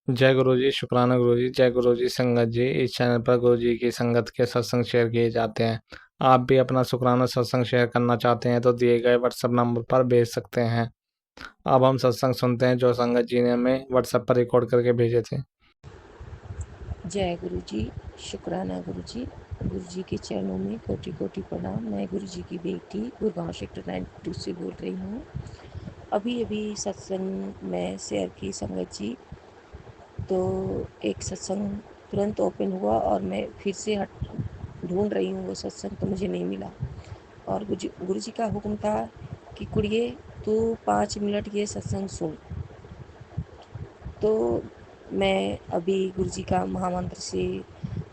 जय गुरु जी, शुक्राना गुरु जी। जय गुरु जी संगत जी। इस चैनल पर गुरु जी की संगत के सत्संग शेयर किए जाते हैं। आप भी अपना शुक्राना सत्संग शेयर करना चाहते हैं तो दिए गए व्हाट्सएप नंबर पर भेज सकते हैं। अब हम सत्संग सुनते हैं जो संगत जी ने हमें व्हाट्सएप पर रिकॉर्ड करके भेजे थे। जय गुरु जी, शुक्राना गुरु जी के चरणों में कोटि कोटि प्रणाम। मैं गुरु जी की बेटी गुड़गांव सेक्टर 92 से बोल रही हूँ। अभी अभी सत्संग में शेयर की संगत जी, तो एक सत्संग तुरंत ओपन हुआ और मैं फिर से ढूंढ रही हूँ वो सत्संग, तो मुझे नहीं मिला। और गुरु जी का हुक्म था कि कुड़िए तू 5 मिनट ये सत्संग सुन। तो मैं अभी गुरु जी का महामंत्र से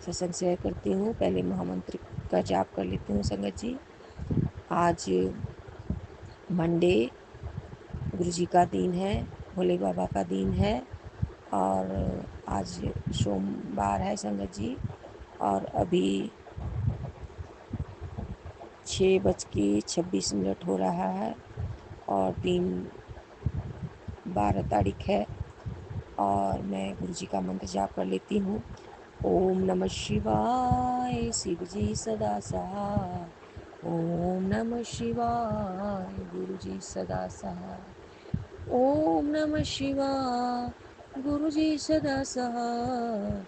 सत्संग शेयर करती हूँ। पहले महामंत्र का जाप कर लेती हूँ संगत जी। आज मंडे गुरु जी का दिन है, भोले बाबा का दिन है, और आज सोमवार है संगत जी। और अभी 6:26 हो रहा है और दिन 12 तारीख है। और मैं गुरु जी का मंत्र जाप कर लेती हूँ। ओम नमः शिवाय, शिव जी सदा सहाय। ओम नमः शिवाय, गुरु जी सदा सहाय। ओम नमः शिवाय, गुरु जी सदा सहाय।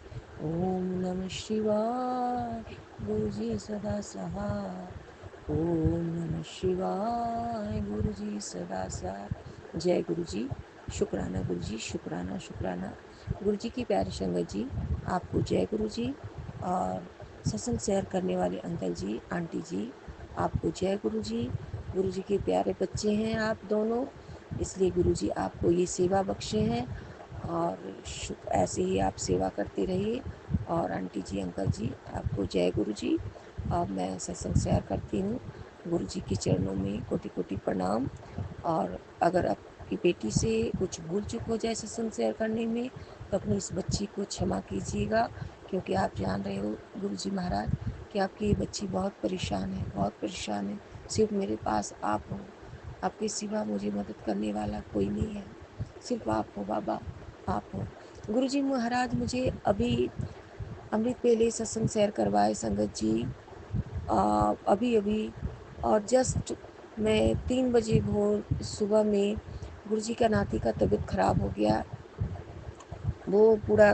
ओम नमः शिवाय, गुरु जी सदा सहाय। ओम नमः शिवाय, गुरु जी सदा सहाय। जय गुरु जी, शुक्राना गुरु जी, शुक्राना शुक्राना। गुरु जी की प्यारी संगत जी, आपको जय गुरु जी। और सत्संग शेयर करने वाले अंकल जी, आंटी जी, आपको जय गुरु जी। गुरु जी के प्यारे बच्चे हैं आप दोनों, इसलिए गुरु जी आपको ये सेवा बख्शे हैं, और ऐसे ही आप सेवा करते रहिए। और आंटी जी, अंकल जी, आपको जय गुरु जी। अब मैं सत्संग शेयर करती हूँ। गुरु जी के चरणों में कोटि कोटि प्रणाम। और अगर आपकी बेटी से कुछ भूल चूक हो जाए सत्संग शेयर करने में, तो अपनी इस बच्ची को क्षमा कीजिएगा, क्योंकि आप जान रहे हो गुरु जी महाराज कि आपकी ये बच्ची बहुत परेशान है, बहुत परेशान है। सिर्फ मेरे पास आप हो, आपके सिवा मुझे मदद करने वाला कोई नहीं है, सिर्फ आप हो बाबा, आप हो। गुरु जी महाराज मुझे अभी अमृत पेले सत्संग शेयर करवाए संगत जी, अभी अभी। और जस्ट मैं 3 बजे भोर सुबह में गुरु जी का नाती का तबीयत खराब हो गया। वो पूरा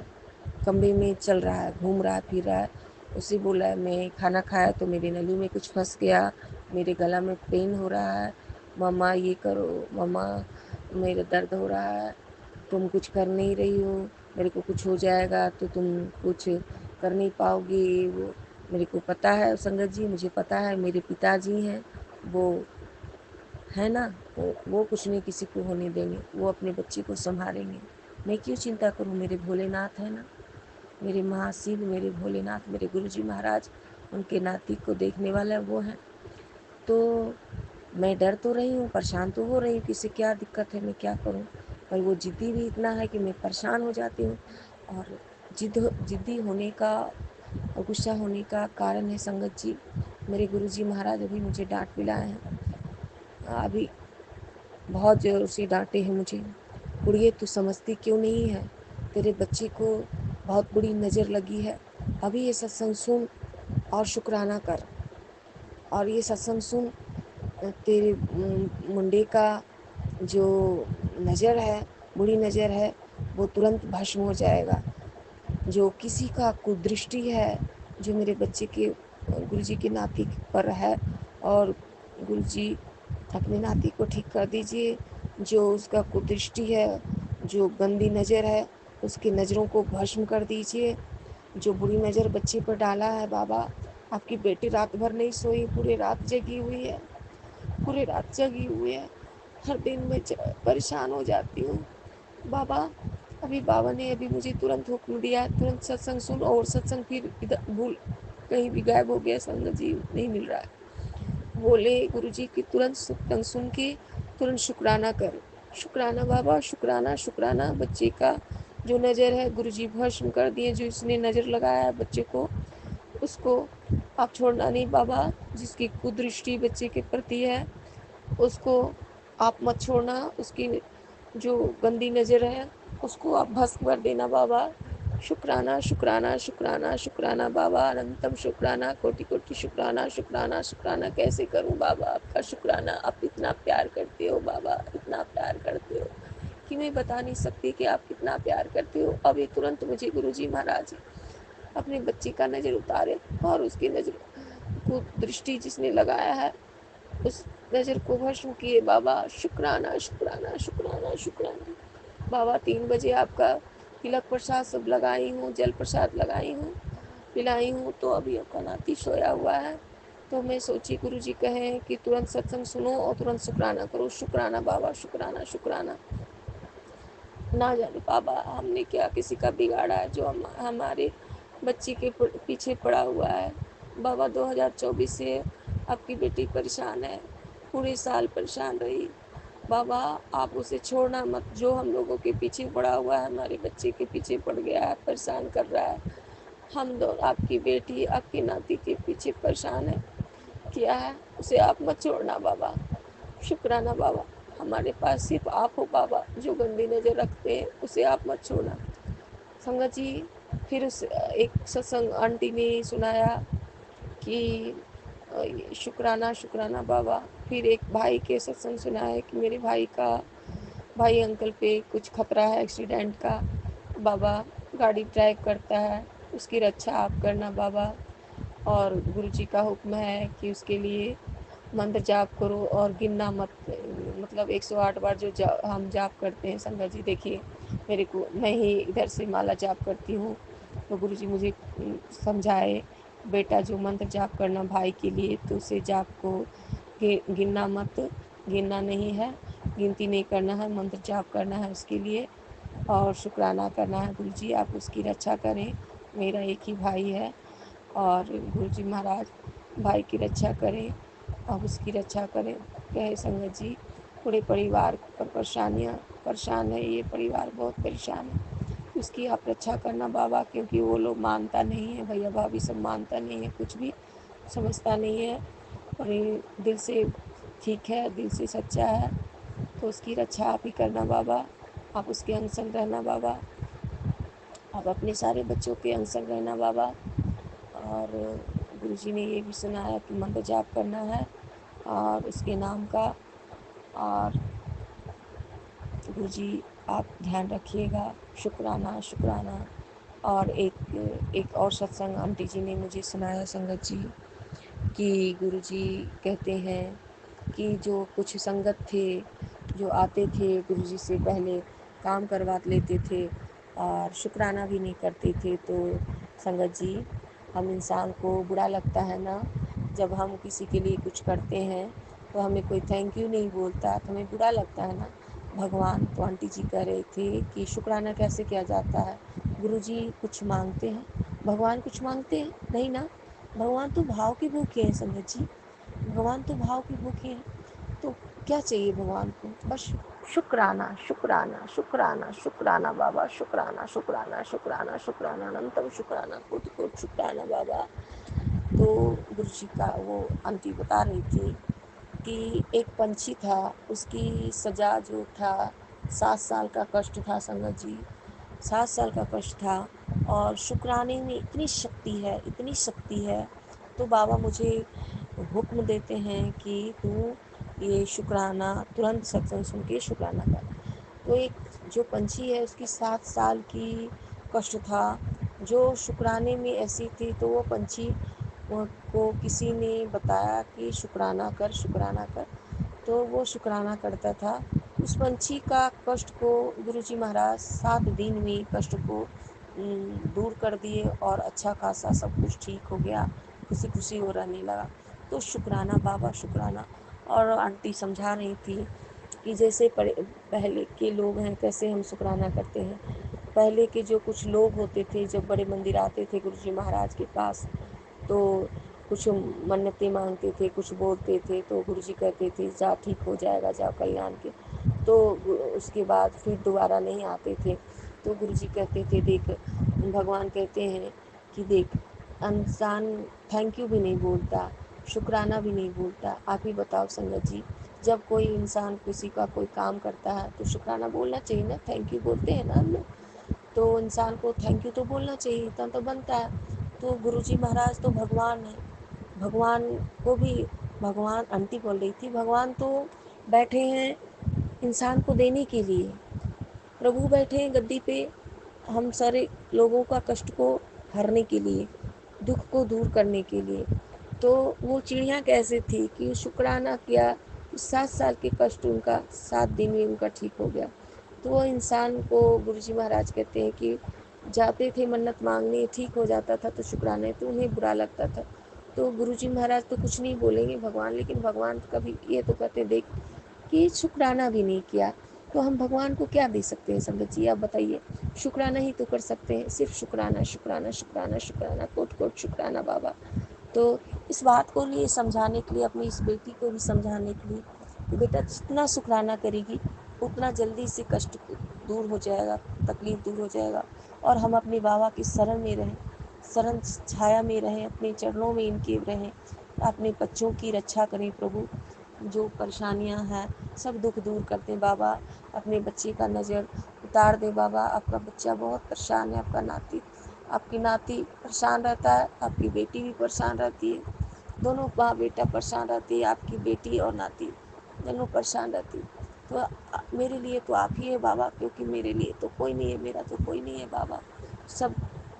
कमरे में चल रहा है, घूम रहा है, फिर रहा है। उसे बोला है, मैं खाना खाया तो मेरे नली में कुछ फंस गया, मेरे गला में पेन हो रहा है, मम्मा ये करो, मम्मा मेरा दर्द हो रहा है, तुम कुछ कर नहीं रही हो, मेरे को कुछ हो जाएगा तो तुम कुछ कर नहीं पाओगी। वो मेरे को पता है संगत जी, मुझे पता है मेरे पिताजी हैं, वो है ना, वो कुछ नहीं किसी को होने देंगे, वो अपने बच्चे को संभालेंगे। मैं क्यों चिंता करूं, मेरे भोलेनाथ है ना, मेरे महाशिव, मेरे भोलेनाथ, मेरे गुरुजी महाराज, उनके नाती को देखने वाला वो है। तो मैं डर तो रही हूँ, परेशान तो हो रही हूँ, किसी क्या दिक्कत है, मैं क्या करूँ। पर वो जिद्दी भी इतना है कि मैं परेशान हो जाती हूँ। और जिद्दी होने का और गुस्सा होने का कारण है संगत जी, मेरे गुरुजी महाराज अभी मुझे डांट पिलाए हैं, अभी बहुत ज़ोर से डांटे हैं मुझे। कुड़िए तू समझती क्यों नहीं है, तेरे बच्चे को बहुत बुरी नज़र लगी है, अभी ये सत्संग सुन और शुक्राना कर। और ये सत्संग सुन, तेरे मुंडे का जो नज़र है, बुरी नज़र है, वो तुरंत भस्म हो जाएगा। जो किसी का कुदृष्टि है, जो मेरे बच्चे के गुरुजी के नाती पर है, और गुरुजी अपने नाती को ठीक कर दीजिए। जो उसका कुदृष्टि है, जो गंदी नज़र है, उसकी नज़रों को भस्म कर दीजिए। जो बुरी नज़र बच्चे पर डाला है बाबा, आपकी बेटी रात भर नहीं सोई, पूरी रात जगी हुई है, पूरी रात जगी हुई है। हर दिन मैं परेशान हो जाती हूँ बाबा। अभी बाबा ने अभी मुझे तुरंत हुक्म दिया, तुरंत सत्संग सुन, और सत्संग फिर इधर भूल कहीं भी गायब हो गया संगत जी, नहीं मिल रहा है। बोले गुरुजी की तुरंत सत्संग सुन के तुरंत शुक्राना कर। शुक्राना बाबा, शुक्राना शुक्राना। बच्चे का जो नज़र है गुरुजी भस्म कर दिए, जो इसने नज़र लगाया है बच्चे को, उसको आप छोड़ना नहीं बाबा। जिसकी कुदृष्टि बच्चे के प्रति है, उसको आप मत छोड़ना। उसकी जो गंदी नज़र है اس کو आप भस्म कर देना बाबा। शुक्राना शुक्राना शुक्राना शुक्राना बाबा, अनंतम शुक्राना, कोटि कोटि शुक्राना शुक्राना शुक्राना। कैसे करूं बाबा आपका शुक्राना, आप इतना प्यार करते हो बाबा, इतना प्यार करते हो कि मैं बता नहीं सकती कि आप कितना प्यार करते हो। अभी तुरंत मुझे गुरुजी महाराज अपने बच्चे का नज़र उतारे और उसकी नज़र को दृष्टि जिसने लगाया है उस नज़र को भस्म किए बाबा। शुक्राना शुक्राना शुक्राना शुक्राना बाबा। 3 बजे आपका तिलक प्रसाद सब लगाई हूँ, जल प्रसाद लगाई हूँ, पिलाई हूँ, तो अभी आपका नाती सोया हुआ है। तो मैं सोची गुरुजी कहें कि तुरंत सत्संग सुनो और तुरंत शुक्राना करो। शुक्राना बाबा, शुक्राना शुक्राना। ना जाने बाबा हमने क्या किसी का बिगाड़ा है जो हमारे बच्ची के पीछे पड़ा हुआ है। बाबा 2024 से आपकी बेटी परेशान है, पूरे साल परेशान रही। बाबा आप उसे छोड़ना मत, जो हम लोगों के पीछे पड़ा हुआ है, हमारे बच्चे के पीछे पड़ गया है, परेशान कर रहा है। हम दो आपकी बेटी आपकी नाती के पीछे परेशान है, किया है, उसे आप मत छोड़ना बाबा। शुक्राना बाबा, हमारे पास सिर्फ आप हो बाबा, जो गंदी नज़र रखते हैं उसे आप मत छोड़ना। संगत जी फिर उस एक सत्संग आंटी ने सुनाया कि शुक्राना शुक्राना बाबा। फिर एक भाई के सत्संग सुना है कि मेरे भाई अंकल पे कुछ खतरा है एक्सीडेंट का बाबा, गाड़ी ड्राइव करता है, उसकी रक्षा आप करना बाबा। और गुरुजी का हुक्म है कि उसके लिए मंत्र जाप करो और गिनना मत, मतलब 108 बार जो हम जाप करते हैं। संगत जी देखिए मेरे को, मैं ही इधर से माला जाप करती हूँ, तो गुरुजी मुझे समझाए बेटा जो मंत्र जाप करना भाई के लिए, तो उसे जाप को गिनना मत, गिनना नहीं है, गिनती नहीं करना है, मंत्र जाप करना है उसके लिए और शुक्राना करना है। गुरुजी आप उसकी रक्षा करें, मेरा एक ही भाई है और गुरुजी महाराज भाई की रक्षा करें, अब उसकी रक्षा करें। कहे संगत जी पूरे परिवार पर परेशान है, ये परिवार बहुत परेशान है, उसकी आप रक्षा करना बाबा, क्योंकि वो लोग मानता नहीं है, भैया भाभी सब मानता नहीं है, कुछ भी समझता नहीं है और ये दिल से ठीक है, दिल से सच्चा है, तो उसकी रक्षा आप ही करना बाबा। आप उसके अंग संग रहना बाबा, आप अपने सारे बच्चों के अंग संग रहना बाबा। और गुरुजी ने ये भी सुनाया कि मंत्र जाप करना है और उसके नाम का। और गुरुजी आप ध्यान रखिएगा, शुक्राना शुक्राना। और एक और सत्संग आंटी जी ने मुझे सुनाया संगत जी कि गुरुजी कहते हैं कि जो कुछ संगत थे जो आते थे गुरुजी से पहले काम करवा लेते थे और शुक्राना भी नहीं करते थे, तो संगत जी हम इंसान को बुरा लगता है ना, जब हम किसी के लिए कुछ करते हैं तो हमें कोई थैंक यू नहीं बोलता तो हमें बुरा लगता है ना। भगवान, तो आंटी जी कह रहे थे कि शुक्राना कैसे किया जाता है, गुरुजी कुछ मांगते हैं, भगवान कुछ मांगते हैं नहीं ना, भगवान तो भाव के भूखे हैं संगत जी, भगवान तो भाव के भूखे हैं। तो क्या चाहिए भगवान को, बस शुक्राना शुक्राना शुक्राना शुक्राना बाबा, शुक्राना शुक्राना शुक्राना शुक्राना, अनंतम शुक्राना, कोटि कोटि शुक्राना बाबा। तो गुरु जी का वो आंटी बता रही थी कि एक पंछी था, उसकी सजा जो था 7 साल का कष्ट था संगत जी, 7 साल का कष्ट था। और शुक्राने में इतनी शक्ति है, इतनी शक्ति है, तो बाबा मुझे हुक्म देते हैं कि तू ये शुक्राना तुरंत सत्संग सुन के शुक्राना कर। तो एक जो पंछी है उसकी 7 साल की कष्ट था, जो शुक्राने में ऐसी थी, तो वो पंछी को किसी ने बताया कि शुक्राना कर शुक्राना कर, तो वो शुक्राना करता था। उस पंछी का कष्ट को गुरुजी महाराज 7 दिन में कष्ट को दूर कर दिए और अच्छा खासा सब कुछ ठीक हो गया, खुशी खुशी हो रहने लगा। तो शुक्राना बाबा, शुक्राना। और आंटी समझा रही थी कि जैसे पहले के लोग हैं कैसे हम शुक्राना करते हैं। पहले के जो कुछ लोग होते थे जब बड़े मंदिर आते थे गुरुजी महाराज के पास, तो कुछ मन्नतें मांगते थे, कुछ बोलते थे, तो गुरुजी कहते थे जा ठीक हो जाएगा, जाओ कल्याण के। तो उसके बाद फिर दोबारा नहीं आते थे। तो गुरुजी कहते थे देख, भगवान कहते हैं कि देख इंसान थैंक यू भी नहीं बोलता, शुक्राना भी नहीं बोलता, आप ही बताओ संगत जी, جب کوئی انسان کسی کا کوئی کام کرتا ہے تو شکرانہ بولنا چاہیے نا، تھینک یو بولتے ہیں نا ہم لوگ، تو انسان کو تھینک یو تو بولنا چاہیے، اتنا تو بنتا ہے۔ تو گرو جی مہاراج تو بھگوان ہیں، بھگوان کو بھی، بھگوان آنٹی بول رہی تھی، بھگوان تو بیٹھے ہیں انسان کو دینے کے لیے، پربھو بیٹھے ہیں گدی پہ ہم سارے لوگوں کا کشٹ کو ہرنے کے لیے، دکھ کو دور کرنے کے لیے۔ تو وہ چڑیاں کیسے تھی کہ شکرانہ کیا، 7 سال کے کشٹ ان کا 7 دن میں ان کا ٹھیک ہو گیا۔ تو وہ انسان کو گرو جی مہاراج کہتے ہیں کہ جاتے تھے منت مانگنے، ٹھیک ہو جاتا تھا تو شکرانے، تو انہیں برا لگتا تھا۔ تو گرو جی مہاراج تو کچھ نہیں بولیں گے بھگوان، لیکن بھگوان کبھی یہ تو کہتے دیکھ کہ شکرانہ بھی نہیں کیا، تو ہم بھگوان کو کیا دے سکتے ہیں سنگت جی، آپ بتائیے، شکرانہ ہی تو کر سکتے ہیں، صرف شکرانہ شکرانہ شکرانہ شکرانہ، کوٹ کوٹ شکرانہ بابا۔ تو اس بات کو لیے سمجھانے کے لیے، اپنی اس بیٹی کو بھی سمجھانے کے لیے کہ بیٹا جتنا شکرانہ کرے گی اتنا جلدی سے کشٹ دور ہو جائے گا، تکلیف دور ہو جائے گا، اور ہم اپنے بابا کی شرن میں رہیں، شرن چھایا میں رہیں، اپنے چرنوں میں ان کے رہیں، اپنے بچوں کی رکشا کریں پربھو، جو پریشانیاں ہیں سب دکھ دور کرتے بابا، اپنے بچے کا نظر اتار دے بابا، آپ کا بچہ بہت پریشان ہے، آپ کا ناتی، آپ کی ناتی پریشان رہتا ہے، آپ کی بیٹی بھی پریشان رہتی ہے، دونوں ماں بیٹا پریشان رہتی ہے، آپ کی بیٹی اور ناتی دونوں پریشان رہتی ہے۔ تو میرے لیے تو آپ ہی ہے بابا، کیونکہ میرے لیے تو کوئی نہیں ہے، میرا تو کوئی نہیں ہے بابا، سب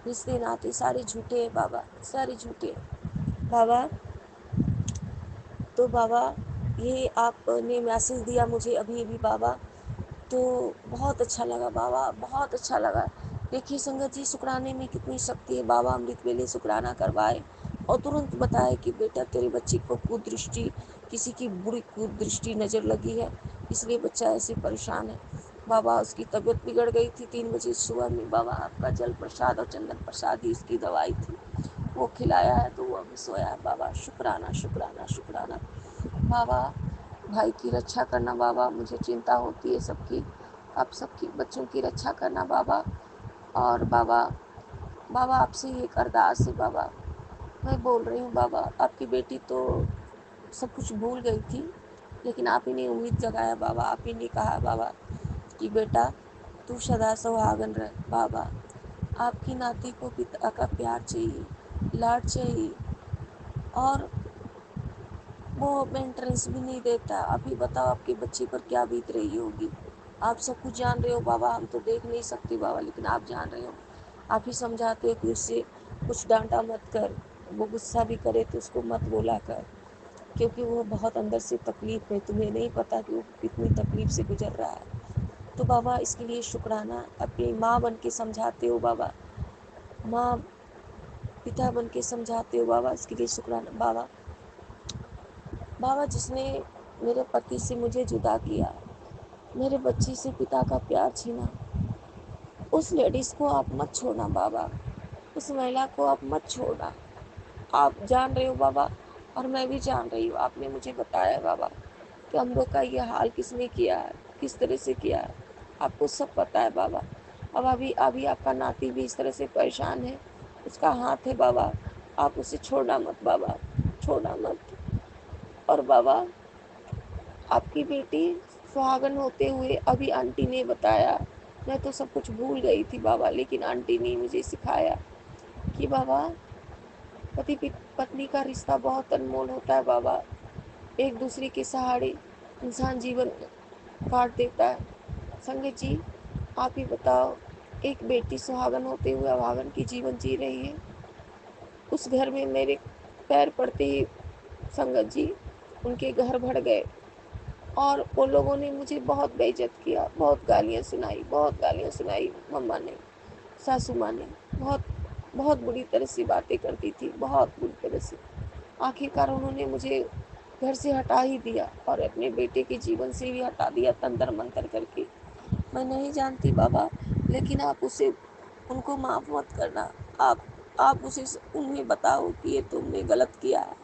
رشتے ناتے سارے جھوٹے ہیں بابا، سارے جھوٹے بابا۔ تو بابا یہ آپ نے میسج دیا مجھے ابھی ابھی بابا، تو بہت اچھا لگا بابا، بہت اچھا لگا۔ دیکھیے سنگت جی شکرانے میں کتنی شکتی ہے، بابا امرت ویلے شکرانہ کروائے اور ترنت بتائے کہ بیٹا تیرے بچے کو کدرشٹی، کسی کی بری کدرشٹی نظر لگی ہے، اس لیے بچہ ایسے پریشان ہے۔ بابا اس کی طبیعت بگڑ گئی تھی، 3 بجے صبح میں بابا آپ کا جل پرساد اور چندن پرساد ہی اس کی دوائی تھی، وہ کھلایا ہے تو وہ ابھی سویا ہے بابا، شکرانہ شکرانہ شکرانہ بابا۔ بھائی کی رکشا کرنا بابا، مجھے چنتا ہوتی ہے سب کی، آپ سب کی بچوں کی رکشا کرنا بابا۔ اور بابا آپ سے ایک ارداس ہے بابا، میں بول رہی ہوں بابا، آپ کی بیٹی تو سب کچھ بھول گئی تھی، لیکن آپ ہی نے امید جگایا بابا، آپ ہی نے کہا بابا کہ بیٹا تو سدا سہاگن رہ بابا، آپ کی ناتی کو پتا کا پیار چاہیے، لاڈ چاہیے، اور وہ مینٹرنس بھی نہیں دیتا۔ ابھی بتاؤ آپ کے بچے پر کیا بیت رہی ہوگی، آپ سب کچھ جان رہے ہو بابا، ہم تو دیکھ نہیں سکتے بابا، لیکن آپ جان رہے ہو، آپ ہی سمجھاتے ہو کہ اس سے کچھ ڈانٹا مت کر، وہ غصہ بھی کرے تو اس کو مت بولا کر، کیونکہ وہ بہت اندر سے تکلیف میں، تمہیں نہیں پتا کہ وہ کتنی تکلیف سے گزر رہا ہے۔ تو بابا اس کے لیے شکرانہ، اپنی ماں بن کے سمجھاتے ہو بابا، ماں پتا بن کے سمجھاتے ہو بابا، اس کے لیے شکرانہ بابا۔ بابا جس نے میرے پتی سے مجھے جدا کیا، میرے بچی سے پتا کا پیار چھینا، اس لیڈیز کو آپ مت چھوڑنا بابا، اس مہیلا کو آپ مت چھوڑنا، آپ جان رہے ہو بابا، اور میں بھی جان رہی ہوں، آپ نے مجھے بتایا بابا کہ ہم لوگ کا یہ حال کس نے کیا ہے، کس طرح سے کیا ہے، آپ کو سب پتا ہے بابا۔ اب ابھی آپ کا ناتی بھی اس طرح سے پریشان ہے، اس کا ہاتھ ہے بابا، آپ اسے چھوڑنا مت بابا، چھوڑنا مت۔ اور بابا آپ کی بیٹی سہاگن ہوتے ہوئے ابھی آنٹی نے بتایا، میں تو سب کچھ بھول گئی تھی بابا، لیکن آنٹی نے مجھے سکھایا کہ بابا پتی پتنی کا رشتہ بہت انمول ہوتا ہے بابا، ایک دوسرے کے سہارے انسان جیون کاٹ دیتا ہے۔ سنگت جی آپ ہی بتاؤ، ایک بیٹی سہاگن ہوتے ہوئے ابھاگن کی جیون جی رہی ہے، اس گھر میں میرے پیر پڑتے ہی سنگت جی ان کے گھر بڑھ گئے، اور ان لوگوں نے مجھے بہت بے عزت کیا، بہت گالیاں سنائی، بہت گالیاں سنائی، مما نے، ساسو ماں نے بہت بری طرح سے باتیں کرتی تھی، بہت بری طرح سے۔ آخر کار انہوں نے مجھے گھر سے ہٹا ہی دیا، اور اپنے بیٹے کے جیون سے بھی ہٹا دیا تنتر منتر کر کے۔ میں نہیں جانتی بابا، لیکن آپ اسے ان کو معاف مت کرنا، آپ اسے انہیں بتاؤ کہ یہ تم نے غلط کیا ہے،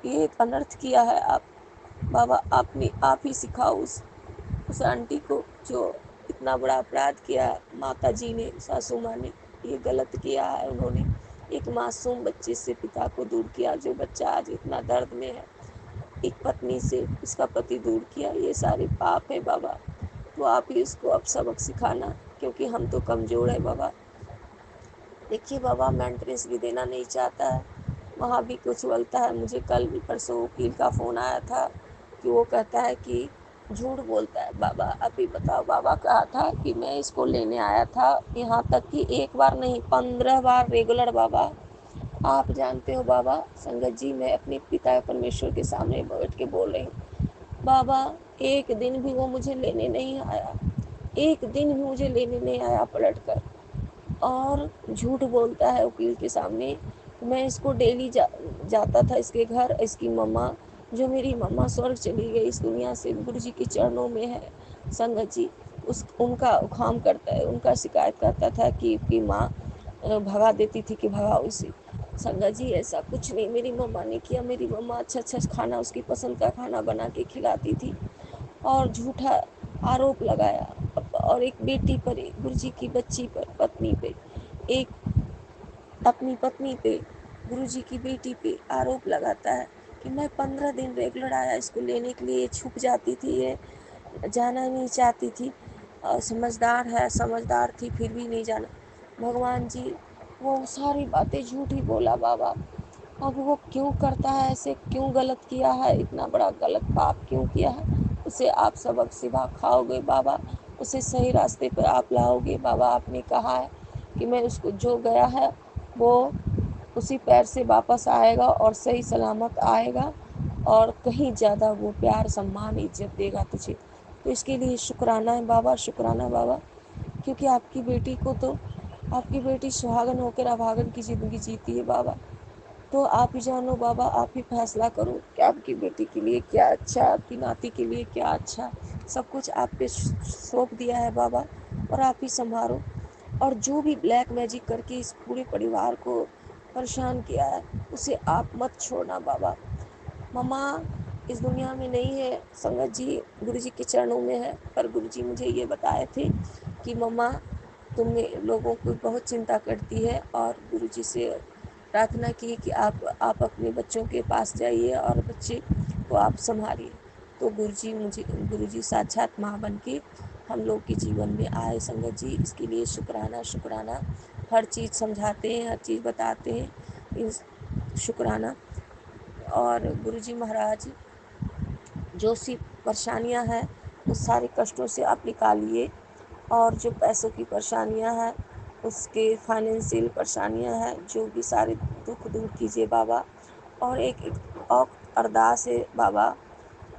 یہ ایک انرتھ کیا ہے بابا، آپ ہی سکھاؤ اس آنٹی کو جو اتنا بڑا اپرادھ کیا ہے، ماتا جی نے، ساسو ماں نے یہ غلط کیا ہے، انہوں نے ایک معصوم بچے سے پتا کو دور کیا، جو بچہ آج اتنا درد میں ہے۔ एक पत्नी से इसका पति दूर किया, ये सारे पाप है बाबा। तो आप ही इसको अब सबक सिखाना, क्योंकि हम तो कमज़ोर है बाबा। देखिए बाबा, मेंटेनेंस भी देना नहीं चाहता है, वहाँ भी कुछ बोलता है। मुझे कल भी परसों वकील का फ़ोन आया था कि वो कहता है कि झूठ बोलता है बाबा। अभी बताओ, बाबा कहा था कि मैं इसको लेने आया था, यहाँ तक कि एक बार नहीं 15 बार रेगुलर बाबा। आप जानते हो बाबा संगत जी, मैं अपने पिता परमेश्वर के सामने बैठ के बोल रही हूँ बाबा, एक दिन भी वो मुझे लेने नहीं आया, एक दिन भी मुझे लेने नहीं आया पलट कर, और झूठ बोलता है वकील के सामने। मैं इसको डेली जाता था इसके घर। इसकी मम्मा, जो मेरी मम्मा स्वर्ग चली गई इस दुनिया से, गुरु जी के चरणों में है संगत जी, उनका उखाम करता है, उनका शिकायत करता था कि उसकी माँ भगा देती थी कि भगाओ इसे। संगत जी ऐसा कुछ नहीं मेरी मम्मा ने किया। मेरी मम्मा अच्छा अच्छा खाना, उसकी पसंद का खाना बना के खिलाती थी, और झूठा आरोप लगाया और एक बेटी पर, गुरु जी की बच्ची पर, पत्नी पे, एक अपनी पत्नी पे, गुरु जी की बेटी पे आरोप लगाता है कि मैं 15 दिन रेगुलर आया इसको लेने के लिए, छुप जाती थी, ये जाना नहीं चाहती थी, और समझदार है, समझदार थी फिर भी नहीं जाना। भगवान जी, वो सारी बातें झूठ ही बोला बाबा। अब वो क्यों करता है ऐसे, क्यों गलत किया है, इतना बड़ा गलत पाप क्यों किया है, उसे आप सबक सिखाओगे बाबा, उसे सही रास्ते पर आप लाओगे बाबा। आपने कहा है कि मैं उसको जो गया है वो उसी पैर से वापस आएगा और सही सलामत आएगा, और कहीं ज़्यादा वो प्यार सम्मान इज्जत देगा तुझे। तो इसके लिए शुक्राना है बाबा, शुक्राना बाबा, क्योंकि आपकी बेटी को तो, आपकी बेटी सुहागन होकर अभागन की ज़िंदगी जीती है बाबा। तो आप ही जानो बाबा, आप ही फैसला करो कि आपकी बेटी के लिए क्या अच्छा, आपकी नाती के लिए क्या अच्छा। सब कुछ आप पे सौंप दिया है बाबा, और आप ही संभालो। और जो भी ब्लैक मैजिक करके इस पूरे परिवार को परेशान किया है, उसे आप मत छोड़ना बाबा। मम्मा इस दुनिया में नहीं है संगत जी, गुरु जी के चरणों में है। पर गुरु जी मुझे ये बताए थे कि मम्मा तुम लोगों को बहुत चिंता करती है, और गुरु जी से प्रार्थना की कि आप अपने बच्चों के पास जाइए और बच्चे को आप संभालिए। तो गुरु जी साक्षात माँ बन के हम लोग के जीवन में आए संगत जी, इसके लिए शुक्राना, शुक्राना। हर चीज़ समझाते हैं, हर चीज़ बताते हैं, शुक्राना। और गुरु जी महाराज, जो सी परेशानियां हैं उस सारे कष्टों से आप निकालिए, और जो पैसों की परेशानियां हैं, उसके फाइनेंशियल परेशानियां हैं, जो भी सारे दुख दूर कीजिए बाबा। और एक और अरदास है बाबा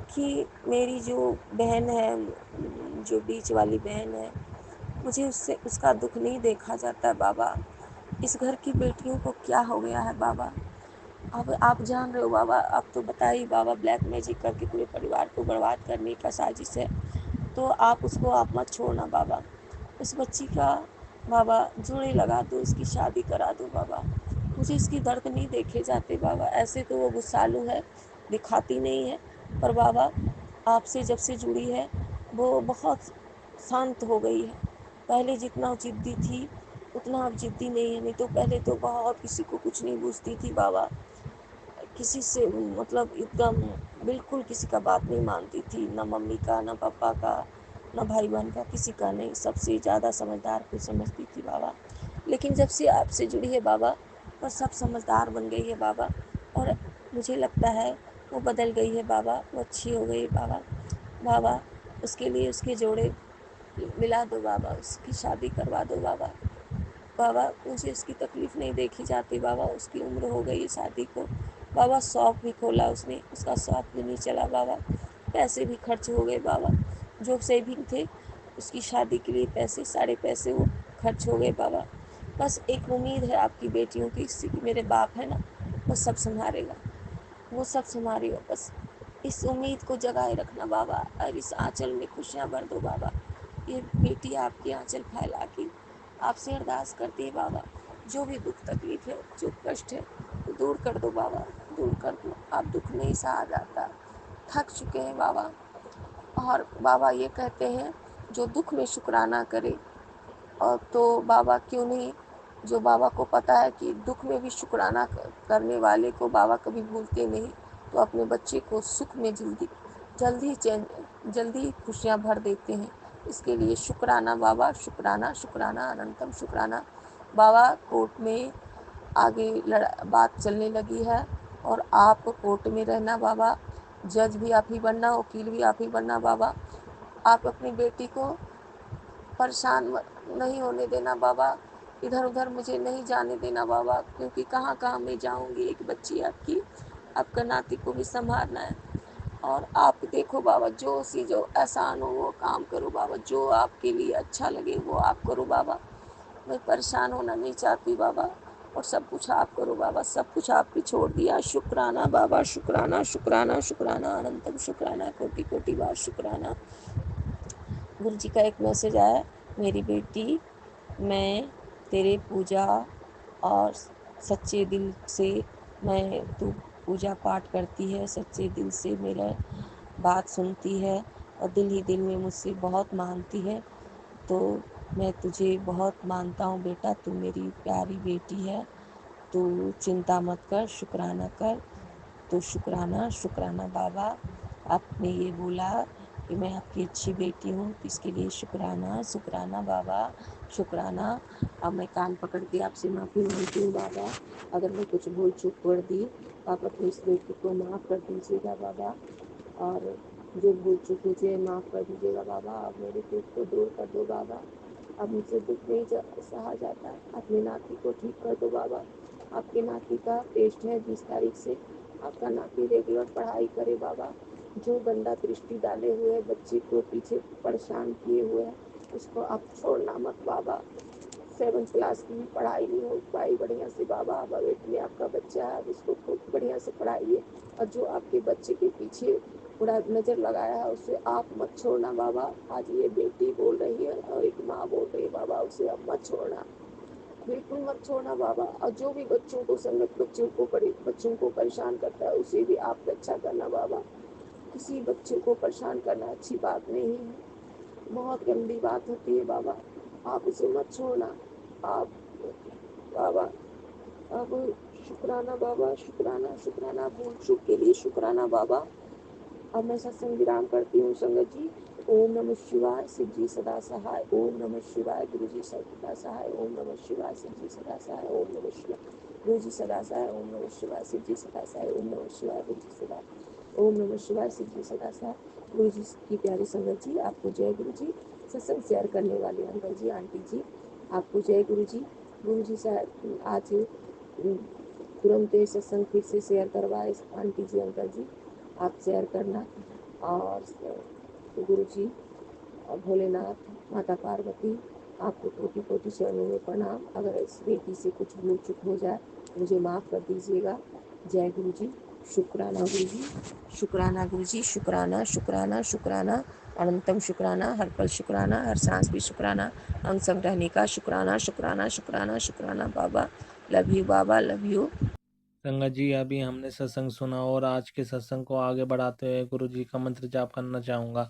कि मेरी जो बहन है, जो बीच वाली बहन है, मुझे उससे उसका दुख नहीं देखा जाता बाबा। इस घर की बेटियों को क्या हो गया है बाबा, अब आप जान रहे हो बाबा। आप तो बताइए बाबा, ब्लैक मैजिक करके पूरे परिवार को बर्बाद करने का साजिश है। तो आप उसको आप मत छोड़ना बाबा। उस बच्ची का बाबा जोड़े लगा दो, इसकी शादी करा दो बाबा। मुझे इसकी दर्द नहीं देखे जाते बाबा। ऐसे तो वो गुस्सालू है, दिखाती नहीं है, पर बाबा आपसे जब से जुड़ी है वो बहुत शांत हो गई है। पहले जितना जिद्दी थी उतना अब जिद्दी नहीं है। नहीं तो पहले तो बहुत किसी को कुछ नहीं पूछती थी बाबा, किसी से मतलब एकदम बिल्कुल किसी का बात नहीं मानती थी, ना मम्मी का, ना पापा का, ना भाई बहन का, किसी का नहीं। सबसे ज़्यादा समझदार को समझती थी बाबा। लेकिन जब से आपसे जुड़ी है बाबा, और सब समझदार बन गई है बाबा, और मुझे लगता है वो बदल गई है बाबा, वो अच्छी हो गई है बाबा। बाबा उसके लिए उसके जोड़े मिला दो बाबा, उसकी शादी करवा दो बाबा। बाबा मुझे उसकी तकलीफ़ नहीं देखी जाती बाबा, उसकी उम्र हो गई है शादी को बाबा। शॉप भी खोला उसने, उसका शॉप भी नहीं चला बाबा। पैसे भी खर्च हो गए बाबा, जो सेविंग थे उसकी शादी के लिए पैसे, सारे पैसे वो खर्च हो गए बाबा। बस एक उम्मीद है आपकी बेटियों की, इससे कि मेरे बाप है ना, वो सब संभालेगा, वो सब संभालेगा। बस इस उम्मीद को जगाए रखना बाबा, और इस आंचल में खुशियाँ भर दो बाबा। ये बेटी आपकी आंचल फैला के आपसे अरदास करती है बाबा। जो भी दुख तकलीफ है, जो कष्ट है, वो दूर कर दो बाबा, दूर कर दो। आप दुख नहीं सहा जाता, थक चुके हैं बाबा। और बाबा ये कहते हैं जो दुख में शुक्राना करे, और तो बाबा क्यों नहीं, जो बाबा को पता है कि दुख में भी शुक्राना करने वाले को बाबा कभी भूलते नहीं, तो तो अपने बच्चे को सुख में जल्दी खुशियाँ भर देते हैं। इसके लिए शुक्राना बाबा, शुक्राना शुक्राना अनंतम शुक्राना। बाबा कोर्ट में आगे बात चलने लगी है और आप कोर्ट में रहना बाबा, जज भी आप ही बनना, वकील भी आप ही बनना बाबा। आप अपनी बेटी को परेशान नहीं होने देना बाबा, इधर उधर मुझे नहीं जाने देना बाबा, क्योंकि कहाँ कहाँ मैं जाऊँगी, एक बच्ची आपकी, आपका नाती को भी संभालना है। और आप देखो बाबा, जो आसान हो वो काम करो बाबा, जो आपके लिए अच्छा लगे वो आप करो बाबा। मैं परेशान होना नहीं चाहती बाबा, और सब कुछ आप करो बाबा, सब कुछ आप पे छोड़ दिया। शुक्राना बाबा, शुक्राना शुक्राना शुक्राना अनंतम शुक्राना, कोटि कोटि बार शुक्राना। गुरु जी का एक मैसेज आया, मेरी बेटी, मैं तेरे पूजा और सच्चे दिल से, मैं तू पूजा पाठ करती है, सच्चे दिल से मेरा बात सुनती है और दिल ही दिल में मुझसे बहुत मानती है, तो मैं तुझे बहुत मानता हूँ बेटा, तू मेरी प्यारी बेटी है, तू चिंता मत कर, शुक्राना कर। तो शुक्राना शुक्राना बाबा, आपने ये बोला कि मैं आपकी अच्छी बेटी हूँ, तो इसके लिए शुक्राना शुक्राना बाबा, शुक्राना। अब मैं कान पकड़ के आपसे माफ़ी मांगती हूँ बाबा, अगर मैं कुछ भूल चूक कर दी, आप अपनी इस बेटी को माफ़ कर दीजिएगा बाबा, और जो भूल चूक मुझे माफ़ कर दीजिएगा बाबा। अब मेरे दुख को दूर कर दो बाबा, अब मुझसे दुख नहीं सहा जाता, अपने नाती को ठीक कर दो बाबा। आपके नाती का टेस्ट है 20 तारीख से, आपका नाती रेगुलर पढ़ाई करे बाबा। जो गंदा दृष्टि डाले हुए बच्चे को पीछे परेशान किए हुए हैं, उसको आप छोड़ना मत बाबा। 7th क्लास की भी पढ़ाई नहीं हो पाई बढ़िया से बाबा, अब एट में आपका बच्चा है, अब उसको खूब बढ़िया से पढ़ाइए, और जो आपके बच्चे के पीछे पूरा नज़र लगाया है उसे आप मत छोड़ना बाबा। आज ये बेटी बोल रही है और एक माँ बोल रही है बाबा, उसे आप मत छोड़ना, बिल्कुल मत छोड़ना बाबा। और जो भी बच्चों को संगत बच्चों को परेशान करता है, उसे भी आप रक्षा करना बाबा। किसी बच्चे को परेशान करना अच्छी बात नहीं है, बहुत गंदी बात होती है बाबा, आप उसे मत छोड़ना आप बाबा। अब शुक्राना बाबा, शुक्राना शुक्राना, भूल चूक के लिए शुक्राना बाबा। अब मैं सत्संग विराम करती हूँ संगत जी। ओम नमः शिवाय, शिव जी सदा सहाय। ओम नमः शिवाय, गुरु जी सदा सहाय। ओम नमः शिवाय, शिव जी सदा सहाय। ओम नमः शिवाय, गुरु जी सदा सहाय। ओम नमः शिवाय, शिव जी सदा सहाय। ओम नमः शिवाय, गुरु जी सदा। ओम नमः शिवाय, शिव जी सदा सहाय। गुरु जी की प्यारी संगत जी, आपको जय गुरु जी। सत्संग शेयर करने वाले अंकल जी, आंटी जी, आपको जय गुरु जी। गुरु जी से आज तुरंत सत्संग फिर से शेयर करवाए आंटी जी, अंकल जी, आप शेयर करना। और गुरु जी और भोलेनाथ, माता पार्वती, आपको कोटि कोटि चरणों में प्रणाम। अगर इस बेटी से कुछ भूल चूक हो जाए मुझे माफ़ कर दीजिएगा। जय गुरु जी। शुक्राना गुरु जी, शुक्राना गुरु जी, शुक्राना शुक्राना शुक्राना अनंतम शुक्राना, हर पल शुक्राना, हर सांस भी शुक्राना, हम सब रहने का शुक्राना शुक्राना शुक्राना शुक्राना बाबा। लव यू बाबा, लव यू। संगत जी, अभी हमने सत्संग सुना और आज के सत्संग को आगे बढ़ाते हुए गुरु जी का मंत्र जाप करना चाहूँगा।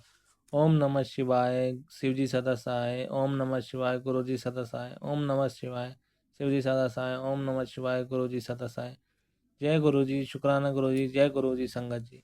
ओम नमः शिवाय, शिव जी सदा सहाय। ओम नमः शिवाय, गुरु जी सदा सहाय। ओम नमः शिवाय, शिव जी सदा सहाय। ओम नमः शिवाय, गुरु जी सदा सहाय। जय गुरु जी, शुक्राना गुरु जी, जय गुरु जी संगत जी।